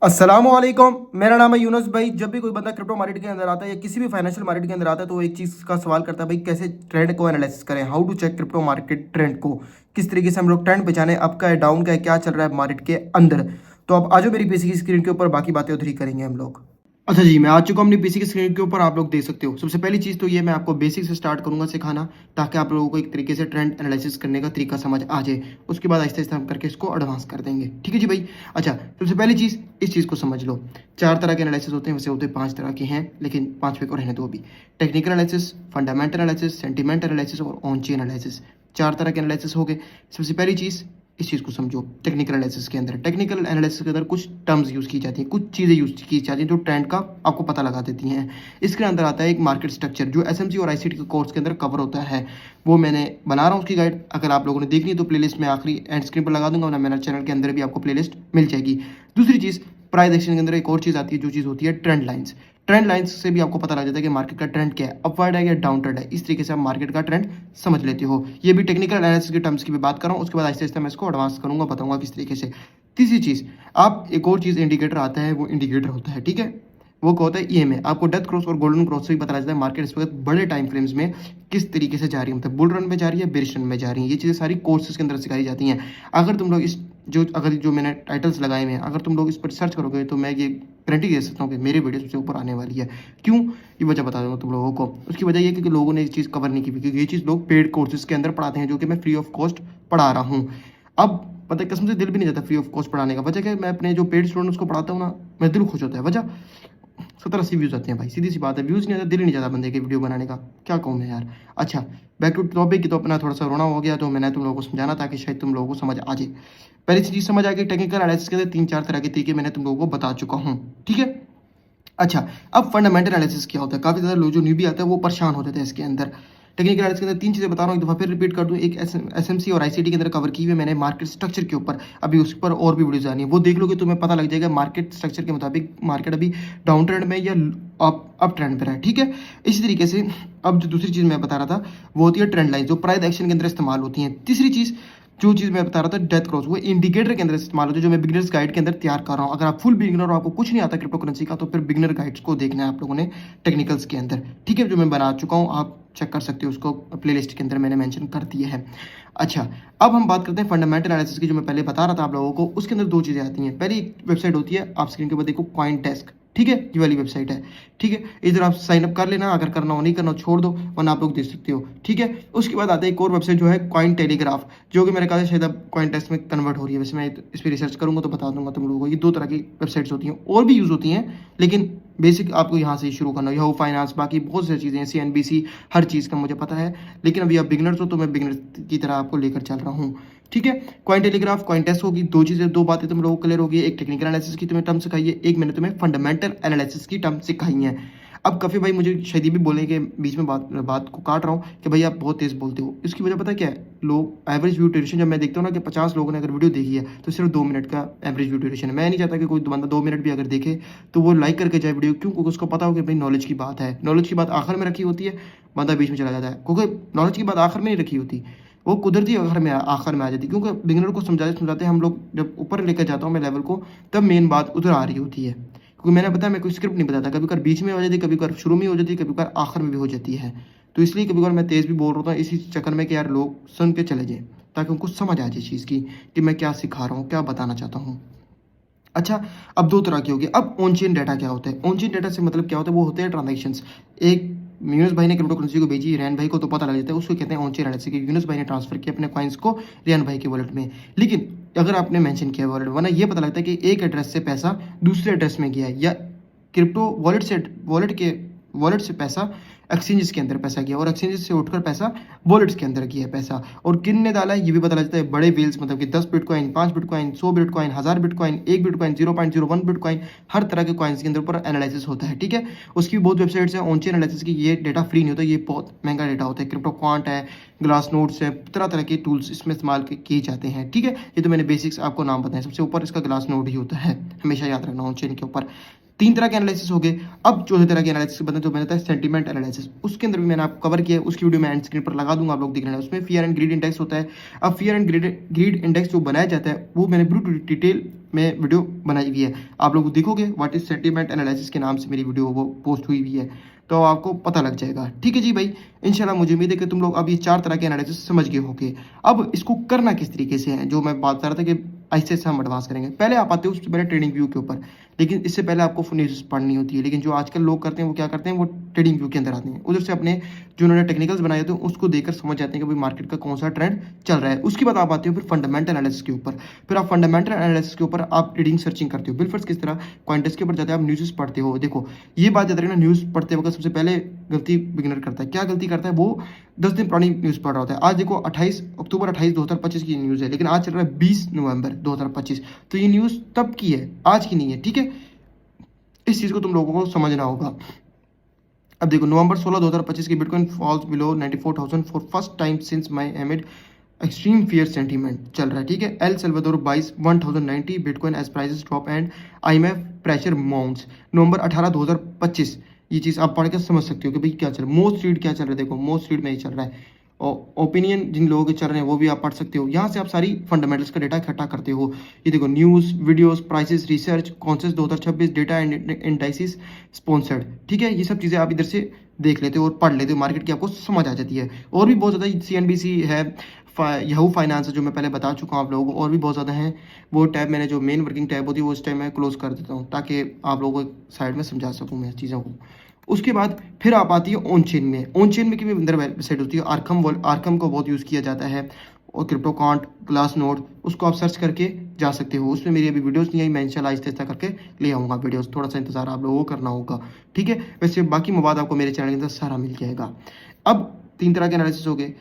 अस्सलामुअलैकुम। मेरा नाम है यूनुस भाई। जब भी कोई बंदा क्रिप्टो मार्केट के अंदर आता है या किसी भी फाइनेंशियल मार्केट के अंदर आता है तो वो एक चीज़ का सवाल करता है, भाई कैसे ट्रेंड को एनालिसिस करें, how to check crypto market trend को, किस तरीके से हम लोग ट्रेंड पहचाने, अप का है डाउन का है, क्या चल रहा है मार्केट के अंदर। तो अब आज मेरी पीसी की स्क्रीन के ऊपर बाकी बातें उधर ही करेंगे हम लोग। अच्छा जी, मैं आ चुका हूँ अपनी पीसी की स्क्रीन के ऊपर, आप लोग देख सकते हो। सबसे पहली चीज़ तो ये मैं आपको बेसिक से स्टार्ट करूंगा सिखाना, ताकि आप लोगों को एक तरीके से ट्रेंड एनालिसिस करने का तरीका समझ आ जाए। उसके बाद आहिस्ते आहिस्ते हम करके इसको एडवांस कर देंगे। ठीक है जी भाई। अच्छा, सबसे पहली चीज़ इस चीज़ को समझ लो। 4 तरह के एनालिसिस होते हैं, वैसे होते 5 तरह के हैं, लेकिन 5वें को रहने दो अभी। Technical analysis, fundamental analysis, sentiment analysis और ऑन चेन एनालिसिस। 4 तरह के एनालिसिस हो गए। सबसे पहली चीज़ इस चीज़ को समझो। टेक्निकल एनालिसिस के अंदर के अंदर कुछ टर्म्स यूज़ की जाती हैं, कुछ चीज़ें यूज़ की जाती हैं जो ट्रेंड का आपको पता लगा देती हैं। इसके अंदर आता है एक मार्केट स्ट्रक्चर, जो एसएमसी और आईसीटी के कोर्स के अंदर कवर होता है। वो मैंने बना रहा हूँ उसकी गाइड, अगर आप लोगों ने देखनी है तो प्लेलिस्ट में आखिरी एंड स्क्रीन पर लगा दूंगा, वरना मेरे चैनल के अंदर भी आपको प्लेलिस्ट मिल जाएगी। दूसरी चीज़, प्राइस एक्शन के अंदर एक और चीज़ आती है, जो चीज़ होती है ट्रेंड लाइन्स। ट्रेंड लाइन्स से भी आपको पता लग जाता है कि मार्केट का ट्रेंड क्या है, अपवर्ड है या डाउन ट्रेंड है। इस तरीके से आप मार्केट का ट्रेंड समझ लेते हो। ये भी टेक्निकल एनालिसिस के टर्म्स की भी बात कर रहा हूँ, उसके बाद आहिस्ते आहिस्ते मैं इसको एडवांस करूंगा, बताऊंगा किस तरीके से। तीसरी चीज़, आप एक और चीज़ इंडिकेटर आता है, वो इंडिकेटर होता है, ठीक है। वो क्या होता है, ईएमए। आपको डेथ क्रॉस और गोल्डन क्रॉस से भी पता चलता है मार्केट इस वक्त बड़े टाइम फ्रेम्स में किस तरीके से जा रही है, मतलब बुल रन में जा रही है, बेरिश रन में जा रही है। ये चीज़ें सारी कोर्सेज के अंदर सिखाई जाती हैं। अगर तुम लोग इस जो मैंने टाइटल्स लगाए हुए हैं, अगर तुम लोग इस पर सर्च करोगे तो मैं ये गारंटी दे सकता हूँ कि मेरी वीडियो सबसे ऊपर आने वाली है। क्यों, ये वजह बता दूंगा तुम लोगों को। उसकी वजह ये कि लोगों ने इस चीज़ कवर नहीं की, क्योंकि ये चीज़ लोग पेड कोर्सेज के अंदर पढ़ाते हैं, जो कि मैं फ्री ऑफ कॉस्ट पढ़ा रहा हूँ। अब पता है, कसम से दिल भी नहीं जाता फ्री ऑफ कॉस्ट पढ़ाने का। वजह क्या है, मैं अपने जो पेड स्टूडेंट्स को पढ़ाता हूँ ना, मैं दिल खुश होता है। वजह 70-80 व्यूज़ आते हैं भाई, सीधी सी बात है। व्यूज़ नहीं आता, दिल ही नहीं जाता बंदे के वीडियो बनाने का। क्या कहूँ मैं यार। अच्छा, बैक टू टॉपिक की, तो अपना थोड़ा सा रोना हो गया, तो मैंने तुम लोगों को समझाना ताकि शायद तुम लोगों को समझ आ जाए। पहली चीज़ समझ आ गई, टेक्निकल एनालिसिस के 3-4 तरह के तरीके मैंने तुम लोगों को बता चुका हूँ, ठीक है। अच्छा, अब फंडामेंटल एनालिसिस क्या होता है। काफ़ी ज़्यादा लोग जो न्यूबी आता है वो परेशान हो जाते हैं इसके अंदर। टेक्निकल एनालिसिस के अंदर 3 चीज़ें बता रहा हूँ, एक दफ़ा फिर रिपीट कर दूँ। एक एसएमसी और आईसीटी के अंदर कवर की हुई है मैंने मार्केट स्ट्रक्चर के ऊपर। अभी उस पर और भी वीडियोज़ आनी है, वो देख लोगे तो तुम्हें पता लग जाएगा मार्केट स्ट्रक्चर के मुताबिक मार्केट अभी डाउन ट्रेंड में या अप ट्रेंड पर है, ठीक है। इसी तरीके से अब जो दूसरी चीज़ मैं बता रहा था, वो होती है ट्रेंड लाइन, जो प्राइस एक्शन के अंदर इस्तेमाल होती हैं। तीसरी चीज़, जो चीज़ मैं बता रहा था डेथ क्रॉस, वो इंडिकेटर के अंदर इस्तेमाल होती है, जो मैं बिगिनर्स गाइड के अंदर तैयार कर रहा हूँ। अगर आप फुल बिगिनर और आपको कुछ नहीं आता क्रिप्टो करेंसी का, तो फिर बिगिनर गाइड्स को देखना है आप लोगों ने टेक्निकल्स के अंदर, ठीक है, जो मैं बना चुका हूँ। आप चेक कर सकते हो उसको, प्लेलिस्ट के अंदर मैंने मेंशन कर दिया है। अच्छा, अब हम बात करते हैं फंडामेंटल एनालिसिस की, जो मैं पहले बता रहा था आप लोगों को। उसके अंदर 2 चीज़ें आती हैं। पहली वेबसाइट होती है, आप स्क्रीन के ऊपर देखो, कॉइन डेस्क, ठीक है, ये वाली वेबसाइट है, ठीक है। इधर आप साइन अप कर लेना, अगर करना हो नहीं करना हो छोड़ दो, वरना आप लोग देख सकते हो, ठीक है। उसके बाद आता है एक और वेबसाइट, जो है कॉइन टेलीग्राफ, जो कि मेरे ख्याल से शायद अब कॉइन टेस्ट में कन्वर्ट हो रही है। वैसे मैं इस पर रिसर्च करूंगा तो बता दूंगा तुम लोगों को। ये 2 तरह की वेबसाइट्स होती हैं, और भी यूज़ होती हैं, लेकिन बेसिक आपको यहाँ से शुरू करना है। याहू फाइनेंस, बाकी बहुत सारी चीज़ें हैं, सीएनबीसी, हर चीज़ का मुझे पता है, लेकिन अभी आप बिगिनर्स हो तो मैं बिगिनर की तरह आपको लेकर चल रहा हूँ, ठीक है। कॉइन टेलीग्राफ, कॉइन टेस्ट होगी, 2 चीज़ें, 2 बातें तुम लोगों को क्लियर होगी। एक टेक्निकल एनालिसिस की तुम्हें टर्म सिखाई है, एक मैंने तुम्हें फंडामेंटल एनालिसिस की टर्म सिखाई है। अब काफ़ी भाई मुझे शायद ये भी बोलने के बीच में बात को काट रहा हूँ कि भाई आप बहुत तेज़ बोलते हो। इसकी वजह पता है क्या है, लोग एवरेज व्यू ड्यूरेशन, जब मैं देखता हूँ ना कि 50 लोगों ने अगर वीडियो देखी है तो सिर्फ 2 मिनट का एवरेज व्यू ड्यूरेशन है। मैं नहीं चाहता कि कोई बंदा 2 मिनट भी अगर देखे तो वो लाइक करके जाए वीडियो, क्यों, क्योंकि उसको पता हो कि भाई नॉलेज की बात है। नॉलेज की बात आखिर में रखी होती है, बंदा बीच में चला जाता है, क्योंकि नॉलेज की बात आखिर में नहीं रखी होती, वो कुदरती आखिर में आ जाती है। क्योंकि बिगिनर को समझाते समझाते हम लोग जब ऊपर लेकर जाता हूँ मैं लेवल को, तब मेन बात उधर आ रही होती है। क्योंकि मैंने पता है, मैं कोई स्क्रिप्ट नहीं बताता, कभी कभार बीच में हो जाती है, कभी कभार शुरू में हो जाती है, कभी कभार आखिर में भी हो जाती है। तो इसलिए कभी कभार मैं तेज़ भी बोल रहा हूँ, इसी चक्कर में कि यार लोग सुन के चले जाए, ताकि उनको समझ आ जाए चीज़ की कि मैं क्या सिखा रहा हूँ, क्या बताना चाहता हूँ। अच्छा, अब 2 तरह की होगी। अब ऑन चेन डाटा क्या होता है? ऑन चेन डाटा से मतलब क्या होता है, वो होते हैं ट्रांजैक्शंस। एक यूनुस भाई ने क्रिप्टो करेंसी को भेजी, रेहान भाई को तो पता लग जाता है, उसको कहते हैं ऑन चेन एनालिसिस, कि यूनुस भाई ने ट्रांसफर किया अपने कॉइन्स को रेहान भाई के वॉलेट में। लेकिन अगर आपने मेंशन किया वॉलेट, वरना ये पता लगता है कि एक एड्रेस से पैसा दूसरे एड्रेस में गया है, या क्रिप्टो वॉलेट से पैसा एक्सचेंजेस के अंदर पैसा गया, और एक्सचेंजेस से उठकर पैसा वॉलेट्स के अंदर गया है पैसा। और किन ने डाला है ये भी पता लगता है। बड़े वेल्स, मतलब कि 10 bitcoin, 5 bitcoin, 100 bitcoin, 1000 bitcoin, 1 bitcoin, 0.01 bitcoin, हर तरह के कॉइन्स के अंदर ऊपर एनालिसिस होता है, ठीक है। उसकी बहुत वेबसाइट्स हैं ऑन चेन एनालिसिस की। ये डेटा फ्री नहीं होता, ये बहुत महंगा डेटा होता है। क्रिप्टो क्वांट है, ग्लास नोट्स है, तरह तरह के टूल्स इसमें इस्तेमाल किए जाते हैं, ठीक है। ये तो मैंने बेसिक्स आपको नाम बताए, सबसे ऊपर इसका ग्लास नोड ही होता है, हमेशा याद रखना ऑन चेन के ऊपर। तीन तरह के एनालिसिस हो गए। अब चौथे तरह के एनालिसिस बनता है जो बनता है सेंटीमेंट एनालिसिस। उसके अंदर भी मैंने आपको कवर किया है, उसकी वीडियो मैं एंड स्क्रीन पर लगा दूंगा, आप लोग देख लेना। उसमें फियर एंड ग्रीड इंडेक्स होता है। अब फियर एंड ग्रीड इंडेक्स जो बनाया जाता है वो मैंने ब्रूट डिटेल में वीडियो बनाई हुई है, आप लोग देखोगे व्हाट इज सेंटीमेंट एनालिसिस के नाम से मेरी वीडियो वो पोस्ट हुई हुई है, तो आपको पता लग जाएगा। ठीक है जी भाई, इंशाल्लाह मुझे उम्मीद है कि तुम लोग अब ये चार तरह के एनालिसिस समझ गए होंगे। अब इसको करना किस तरीके से है, जो मैं बात कर रहा था कि ऐसे ऐसे हम एडवांस करेंगे। पहले आप आते हो उससे पहले ट्रेडिंग व्यू के ऊपर, लेकिन इससे पहले आपको न्यूज़ पढ़नी होती है। लेकिन जो आजकल लोग करते हैं वो क्या करते हैं, वो ट्रेडिंग व्यू के अंदर आते हैं, उधर से अपने जो उन्होंने टेक्निकल्स बनाए थे उसको देखकर समझ जाते हैं कि भाई मार्केट का कौन सा ट्रेंड चल रहा है। उसके बाद आप आते हो फिर फंडामेंटल एनालिसिस के ऊपर। फिर आप फंडामेंटल एनालिसिस के ऊपर आप ट्रेडिंग सर्चिंग करते हो, बिलफर्स किस तरह कॉइनडेस्क के ऊपर जाते हैं, आप न्यूज़ पढ़ते हो। देखो ये बात याद रखना, न्यूज़ पढ़ते वक्त सबसे पहले गलती बिगिनर करता है। क्या गलती करता है, वो 10 दिन पुरानी न्यूज़ पढ़ रहा होता है। आज देखो 28 अक्टूबर 2025 की न्यूज़ है, लेकिन आज चल रहा है 20 नवंबर 2025, तो ये न्यूज़ तब की है, आज की नहीं है। ठीक है, इस चीज़ को तुम लोगों को समझना होगा। अब देखो नवंबर 16 2025 की bitcoin falls below 94,000 for first time since May amid extreme fear sentiment चल रहा है। ठीक है, El Salvador buys 1090 bitcoin as prices drop and IMF pressure mounts. November 18 2025, ये चीज़ आप पढ़ के समझ सकते हो कि भाई क्या चल रहा है। मोस्ट रीड क्या चल रहा है, देखो मोस्ट रीड में ही चल रहा है। ओपिनियन जिन लोगों के चल रहे हैं वो भी आप पढ़ सकते हो। यहाँ से आप सारी फंडामेंटल्स का डेटा इकट्ठा करते हो। ये देखो न्यूज़, वीडियोस, प्राइसेस, रिसर्च, कॉन्सेस 2026 डेटा एंड इंडाइसिस स्पॉन्सर्ड। ठीक है, ये सब चीज़ें आप इधर से देख लेते हो और पढ़ लेते हो, मार्केट की आपको समझ आ जाती है। और भी बहुत ज़्यादा CNBC है, याहू फाइनेंस है जो मैं पहले बता चुका हूँ आप लोगों को, और भी बहुत ज़्यादा हैं। वो टैब मैंने जो मेन वर्किंग टैब होती है वो उस टाइम मैं क्लोज कर देता हूँ ताकि आप लोगों को साइड में समझा सकूँ मैं चीज़ों को। उसके बाद फिर आप आती है ऑन चेन में। ऑन चेन में की भी अंदर वेबसाइट होती है, आर्कम को बहुत यूज़ किया जाता है, और क्रिप्टो कॉन्ट, ग्लास नोड, उसको आप सर्च करके जा सकते हो। उसमें मेरी अभी वीडियोस नहीं आई, मैं इंशाल्लाह आहिस्ता आहिस्ता करके ले आऊँगा वीडियोस, थोड़ा सा इंतजार आप लोगों को करना होगा। ठीक है, वैसे बाकी मवाद आपको मेरे चैनल के अंदर सारा मिल जाएगा। अब तीन तरह के एनालिसिस हो गए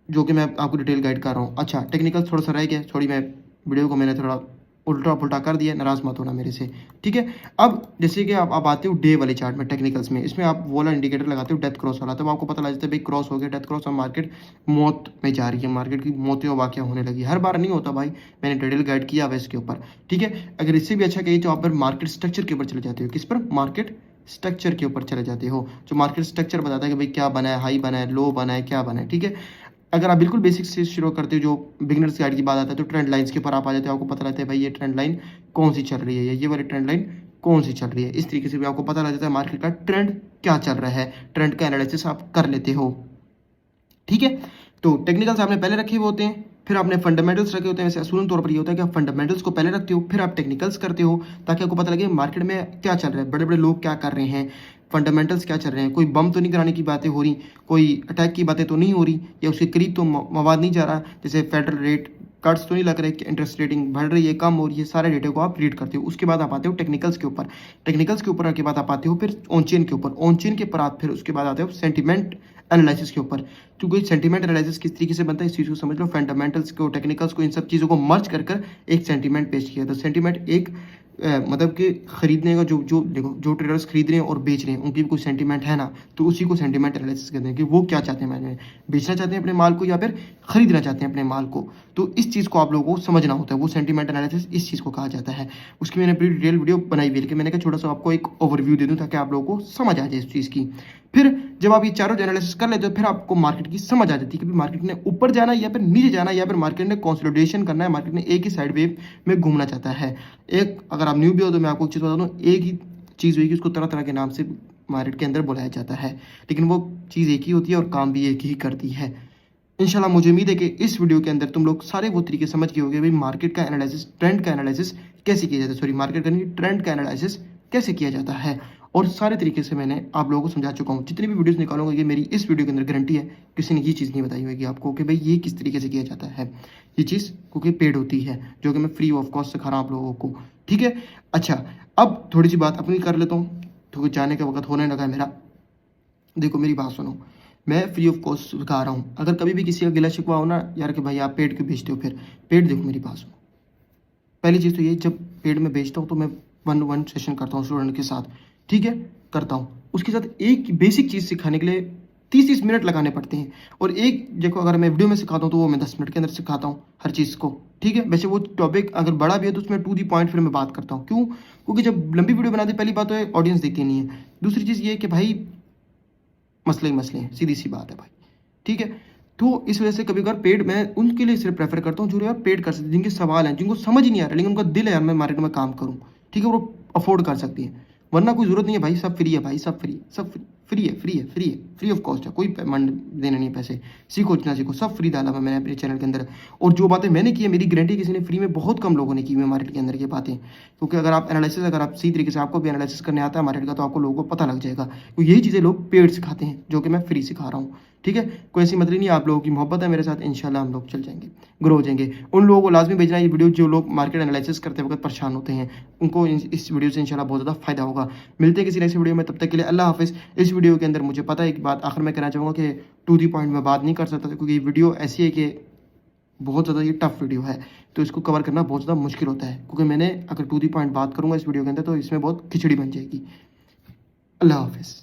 जो कि मैं आपको डिटेल गाइड कर रहा हूँ। अच्छा, टेक्निकल थोड़ा सा रह गया, थोड़ी मैं वीडियो को मैंने थोड़ा उल्टा पुल्टा कर दिया, नाराज मत होना मेरे से। ठीक है, अब जैसे कि आप आते हो डे वाले चार्ट में, टेक्निकल्स में, इसमें आप वो वाला इंडिकेटर लगाते हो डेथ क्रॉस वाला, तब आपको पता लग जाता है भाई क्रॉस हो गया, डेथ क्रॉस, और मार्केट मौत में जा रही है, मार्केट की मौतें वाक़या होने लगी। हर बार नहीं होता भाई, मैंने डिटेल गाइड किया हुआ इसके ऊपर। ठीक है, अगर इससे भी अच्छा कहिए तो आप पर मार्केट स्ट्रक्चर के ऊपर चले जाते हो। किस पर, मार्केट स्ट्रक्चर के ऊपर चले जाते हो, जो मार्केट स्ट्रक्चर बताता है कि भाई क्या बना है, हाई बना है, लो बना है, क्या बना है। ठीक है, अगर आप बिल्कुल बेसिक से शुरू करते हो, जो बिगिनर्स गाइड की बात आता है, तो ट्रेंड लाइंस के ऊपर आप आ जाते हो, आपको पता रहता है भाई ये ट्रेंड लाइन कौन सी चल रही है, या ये वाली ट्रेंड लाइन कौन सी चल रही है। इस तरीके से भी आपको पता लग जाता है मार्केट का ट्रेंड क्या चल रहा है, ट्रेंड का एनालिसिस आप कर लेते हो। ठीक है, तो टेक्निकल्स आपने पहले रखे हुए होते हैं, फिर आपने फंडामेंटल्स रखे होते हैं। वैसे असूलन तौर पर ये होता है कि आप फंडामेंटल्स को पहले रखते हो, फिर आप टेक्निकल्स करते हो, ताकि आपको पता लगे मार्केट में क्या चल रहा है, बड़े बड़े लोग क्या कर रहे हैं, फंडामेंटल्स क्या चल रहे हैं, कोई बम तो नहीं कराने की बातें हो रही, कोई अटैक की बातें तो नहीं हो रही, या उसके करीब तो मवाद नहीं जा रहा, जैसे फेडरल रेट कट्स तो नहीं लग रहे, इंटरेस्ट रेटिंग बढ़ रही है, कम हो रही है, सारे डेटे को आप रीड करते हो। उसके बाद आप आते हो टेक्निकल्स के ऊपर, टेक्निकल्स के ऊपर के बाद आप आते हो फिर ऑन चेन के ऊपर, ऑन चेन के ऊपर आप फिर उसके बाद आते हो सेंटिमेंट एनालिसिस के ऊपर। क्योंकि सेंटिमेंट एनालिसिस किस तरीके से बनता है इस चीज़ को समझ लो, फंडामेंटल्स को, टेक्निकल्स को, इन सब चीज़ों को मर्ज कर एक सेंटिमेंट पेश किया। तो सेंटिमेंट एक मतलब कि खरीदने का जो देखो जो ट्रेडर्स खरीद रहे हैं और बेच रहे हैं उनकी भी कोई सेंटिमेंट है ना, तो उसी को सेंटिमेंट एनालिसिस कहते हैं कि वो क्या चाहते हैं, मैंने बेचना चाहते हैं अपने माल को या फिर खरीदना चाहते हैं अपने माल को। तो इस चीज़ को आप लोगों को समझना होता है, वो सेंटिमेंट एनालिसिस इस चीज़ को कहा जाता है। उसकी मैंने पूरी डिटेल वीडियो बनाई हुई है, लेकिन मैंने कहा छोटा सा आपको एक ओवरव्यू दे दूँ ताकि आप लोगों को समझ आ जाए इस चीज़ की। फिर जब आप ये चारों एनालिसिस कर लेते हो, फिर आपको मार्केट की समझ आ जाती है कि मार्केट ने ऊपर जाना है या फिर नीचे जाना है, या फिर मार्केट ने कंसोलिडेशन करना है, मार्केट ने एक ही साइड वेव में घूमना चाहता है। एक अगर आप न्यू भी हो तो मैं आपको एक चीज़ बता दूँ, एक ही चीज़ हुई कि उसको तरह तरह के नाम से मार्केट के अंदर बुलाया जाता है, लेकिन वो चीज़ एक ही होती है और काम भी एक ही करती है। इंशाल्लाह मुझे उम्मीद है कि इस वीडियो के अंदर तुम लोग सारे वो तरीके समझ गए होंगे भाई मार्केट का एनालिसिस, ट्रेंड का एनालिसिस कैसे किया जाता है, सॉरी मार्केट का नहीं, ट्रेंड का एनालिसिस कैसे किया जाता है, और सारे तरीके से मैंने आप लोगों को समझा चुका हूँ। जितनी भी वीडियोस निकालूंगा ये मेरी इस वीडियो के अंदर गारंटी है, किसी ने ये चीज़ नहीं बताई होगी आपको कि भाई ये किस तरीके से किया जाता है। ये चीज़ क्योंकि पेड होती है, जो कि मैं फ्री ऑफ कॉस्ट सिखा रहा हूँ आप लोगों को। ठीक है, अच्छा अब थोड़ी सी बात अपनी कर लेता हूँ, तो जाने का वक्त होने लगा है मेरा। देखो मेरी बात सुनो, मैं फ्री ऑफ कॉस्ट सिखा रहा हूँ। अगर कभी भी किसी का गिला शिकवा हो ना यार कि भाई आप पेड क्यों बेचते हो, फिर पेड देखो मेरी बात सुनो। पहली चीज़ तो ये, जब पेड में बेचता हूँ तो मैं 1-1 सेशन करता हूँ स्टूडेंट के साथ, ठीक है, करता हूँ। उसके साथ एक बेसिक चीज़ सिखाने के लिए 30-30 मिनट लगाने पड़ते हैं, और एक देखो अगर मैं वीडियो में सिखाता हूँ तो वो मैं 10 मिनट के अंदर सिखाता हूँ हर चीज़ को। ठीक है, वैसे वो टॉपिक अगर बड़ा भी है तो उसमें टू दी पॉइंट फिर मैं बात करता हूँ। क्यों? क्योंकि जब लंबी वीडियो बनाते पहली बात तो ऑडियंस देखती नहीं है, दूसरी चीज़ ये है कि भाई मसले ही मसले हैं, सीधी सी बात है भाई, ठीक है। तो इस वजह से कभी कभार पेड मैं उनके लिए सिर्फ प्रेफर करता हूँ जो यार पेड कर सकते, जिनके सवाल हैं, जिनको समझ ही नहीं आ रहा लेकिन उनका दिल है यार मैं मार्केट में काम करूँ, ठीक है, वो अफोर्ड कर सकती है। वरना कोई ज़रूरत नहीं है भाई, सब फ्री है भाई, सब फ्री, सब फ्री है, फ्री ऑफ कॉस्ट है, कोई पेमेंट देना नहीं है पैसे। सीखो जितना सीखो, सब फ्री डाला हुआ मैंने अपने चैनल के अंदर। और जो बातें मैंने की है मेरी गारंटी किसी ने फ्री में बहुत कम लोगों ने की है मार्केट के अंदर ये बातें, क्योंकि अगर आप एनालिसिस अगर आप सही तरीके से आपको भी एनालिसिस करने आता है मार्केट का तो आपको लोगों को पता लग जाएगा। तो यही चीज़ें लोग पेड सिखाते हैं जो कि मैं फ्री सिखा रहा हूँ, ठीक है। कोई ऐसी मतलब नहीं है, आप लोगों की मोहब्बत है मेरे साथ, इंशाल्लाह हम लोग चल जाएंगे, ग्रो हो जाएंगे। उन लोगों को लाजमी भेजना ये वीडियो जो लोग मार्केट एनालिसिस करते वक्त परेशान होते हैं, उनको इस वीडियो से इंशाल्लाह बहुत ज़्यादा फायदा होगा। मिलते हैं किसी नेक्स्ट वीडियो में, तब तक के लिए अल्लाह हाफिज़। इस वीडियो के अंदर मुझे पता है एक बात आखिर में कहना चाहूँगा कि टू दी पॉइंट में बात नहीं कर सकता क्योंकि ये वीडियो ऐसी है कि बहुत ज़्यादा ये टफ वीडियो है, तो इसको कवर करना बहुत ज़्यादा मुश्किल होता है, क्योंकि मैंने अगर टू दी पॉइंट बात करूँगा इस वीडियो के अंदर तो इसमें बहुत खिचड़ी बन जाएगी। अल्लाह हाफिज़।